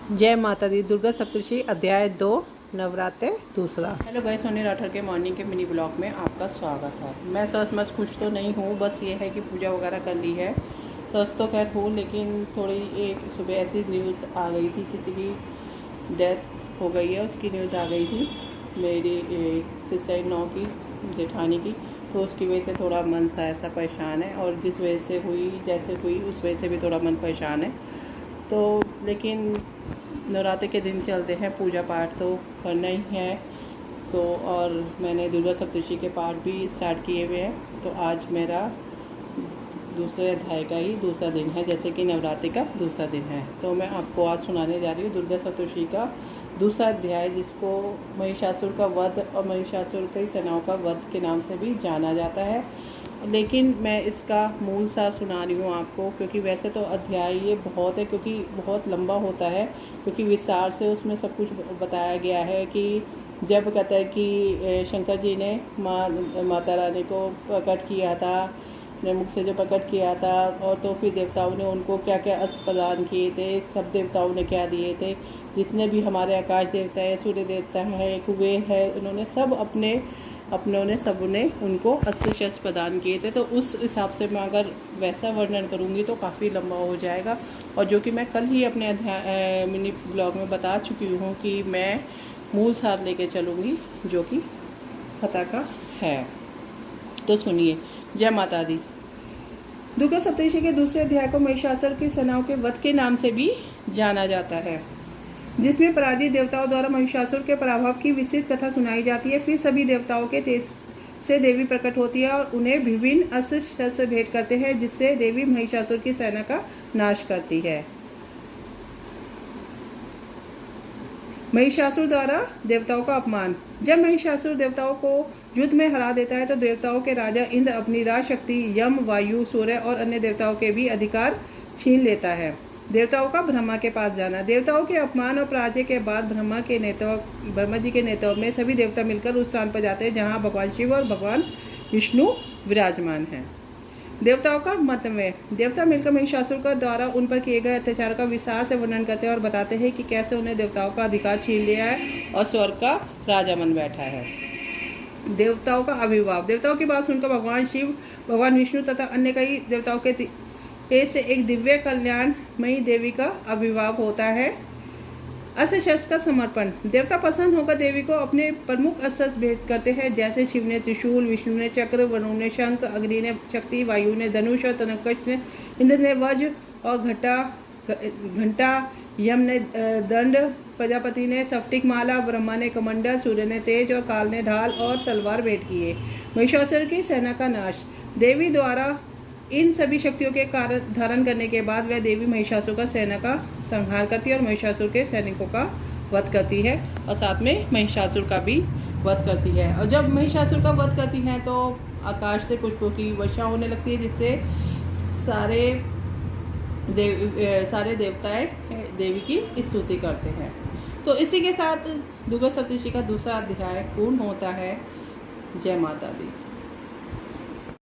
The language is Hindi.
जय माता दी। दुर्गा सप्तशती अध्याय 2 नवरात्र दूसरा। हेलो गाइस, सोनी राठौर के मॉर्निंग के मिनी ब्लॉग में आपका स्वागत है। मैं सच मच खुश तो नहीं हूँ, बस ये है कि पूजा वगैरह कर ली है। सच तो खैर हूँ, लेकिन थोड़ी एक सुबह ऐसी न्यूज़ आ गई थी, किसी की डेथ हो गई है, उसकी न्यूज़ आ गई थी मेरी सिस्टर इन लॉ की, जेठानी की। तो उसकी वजह से थोड़ा मन सा ऐसा परेशान है, और जिस वजह से हुई जैसे हुई उस वजह से भी थोड़ा मन परेशान है। तो लेकिन नवरात्रि के दिन चलते हैं, पूजा पाठ तो करना ही है। तो और मैंने दुर्गा सप्तशती के पाठ भी स्टार्ट किए हुए हैं। तो आज मेरा दूसरे अध्याय का ही दूसरा दिन है, जैसे कि नवरात्रि का दूसरा दिन है। तो मैं आपको आज सुनाने जा रही हूँ दुर्गा सप्तशती का दूसरा अध्याय, जिसको महिषासुर का वध और महिषासुर की सेनाओं का वध के नाम से भी जाना जाता है। लेकिन मैं इसका मूल सार सुना रही हूँ आपको, क्योंकि वैसे तो अध्याय ये बहुत है, क्योंकि बहुत लंबा होता है, क्योंकि विस्तार से उसमें सब कुछ बताया गया है। कि जब कहता है कि शंकर जी ने माता रानी को प्रकट किया था, अपने मुख से जो प्रकट किया था, और तो फिर देवताओं ने उनको क्या क्या अस्त्र प्रदान किए थे, सब देवताओं ने क्या दिए थे, जितने भी हमारे आकाश देवता है, सूर्य देवता है, कुबेर है, उन्होंने सब अपनों सबने उनको अस्त्र शस्त्र प्रदान किए थे। तो उस हिसाब से मैं अगर वैसा वर्णन करूँगी तो काफ़ी लंबा हो जाएगा, और जो कि मैं कल ही अपने अध्याय मिनी ब्लॉग में बता चुकी हूँ कि मैं मूल सार लेके चलूँगी, जो कि कथा का है। तो सुनिए। जय माता दी। दुर्गा सप्तशती के दूसरे अध्याय को महिषासुर की सेनाओं के वध के नाम से भी जाना जाता है, जिसमें पराजित देवताओं द्वारा महिषासुर के पराभव की विस्तृत कथा सुनाई जाती है। फिर सभी देवताओं के तेज से देवी प्रकट होती है और उन्हें विभिन्न अस्त्र शस्त्र भेंट करते हैं, जिससे देवी महिषासुर की सेना का नाश करती है। महिषासुर द्वारा देवताओं का अपमान। जब महिषासुर देवताओं को युद्ध में हरा देता है तो देवताओं के राजा इंद्र अपनी राज शक्ति यम, वायु, सूर्य और अन्य देवताओं के भी अधिकार छीन लेता है। देवताओं का ब्रह्मा के पास जाना। देवताओं के अपमान और पराजय के बाद ब्रह्मा जी के नेतृत्व में सभी देवता मिलकर उस स्थान पर जाते हैं जहां भगवान शिव और भगवान विष्णु विराजमान हैं। देवताओं का मतमें। देवता मिलकर महिषासुर का द्वारा उन पर किए गए अत्याचार का विस्तार से वर्णन करते हैं और बताते हैं कि कैसे उन्हें देवताओं का अधिकार छीन लिया है और स्वर्ग का राजा बन बैठा है। देवताओं का आविर्भाव। देवताओं की बात सुनकर भगवान शिव, भगवान विष्णु तथा अन्य कई देवताओं के से एक दिव्य कल्याणमयी देवी का आविर्भाव होता है। अस्त्र शस्त्र का समर्पण। देवता प्रसन्न होकर देवी को अपने प्रमुख अस्त्र भेंट करते हैं, जैसे शिव ने त्रिशूल, विष्णु ने चक्र, वरुण ने शंख, अग्नि ने शक्ति, वायु ने धनुष और तनकश ने इंद्र ने वज्र और घंटा, यम ने दंड, प्रजापति ने स्फटिक माला, ब्रह्मा ने कमंडल, सूर्य ने तेज और काल ने ढाल और तलवार भेंट किए। महिषासुर की सेना का नाश। देवी द्वारा इन सभी शक्तियों के धारण करने के बाद वह देवी महिषासुर का सेना का संहार करती है और महिषासुर के सैनिकों का वध करती है, और साथ में महिषासुर का भी वध करती है। और जब महिषासुर का वध करती हैं तो आकाश से पुष्पों की वर्षा होने लगती है, जिससे सारे देवताएं देवी की स्तुति करते हैं। तो इसी के साथ दुर्गा सप्तशती का दूसरा अध्याय पूर्ण होता है। जय माता दी।